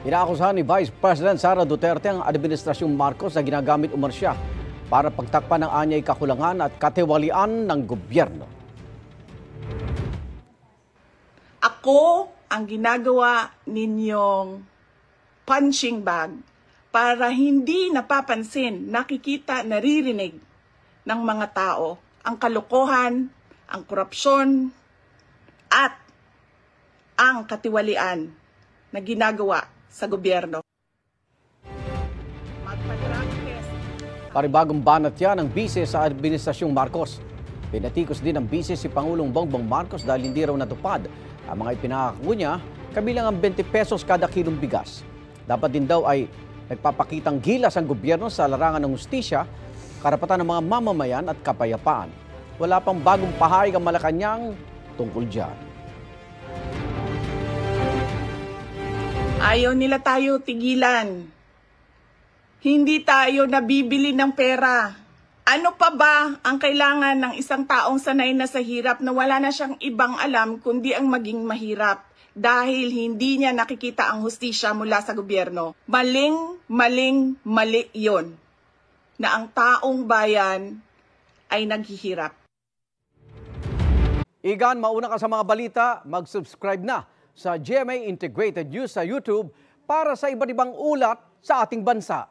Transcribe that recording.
Inaakusahan ni Vice President Sara Duterte ang Administrasyong Marcos na ginagamit umano siya para pagtakpan ng anyay kakulangan at katiwalian ng gobyerno. Ako ang ginagawa ninyong punching bag para hindi napapansin, nakikita, naririnig ng mga tao ang kalokohan, ang korupsyon, at ang katiwalian na ginagawa sa gobyerno. Paribagong banat yan ng bise sa Administrasyong Marcos. Pinatikos din ng bise si Pangulong Bongbong Marcos dahil hindi raw natupad ang mga ipinangako niya, kabilang ang 20 pesos kada kilong bigas. Dapat din daw ay nagpapakitang gilas ang gobyerno sa larangan ng hustisya, karapatan ng mga mamamayan at kapayapaan. Wala pang bagong pahayag ang Malacanang tungkol dyan. Ayaw nila tayo tigilan. Hindi tayo nabibili ng pera. Ano pa ba ang kailangan ng isang taong sanay na sa hirap na wala na siyang ibang alam kundi ang maging mahirap dahil hindi niya nakikita ang hustisya mula sa gobyerno? Mali yon na ang taong bayan ay naghihirap. Igan, mauna ka sa mga balita, mag-subscribe na sa GMA Integrated News sa YouTube para sa iba't ibang ulat sa ating bansa.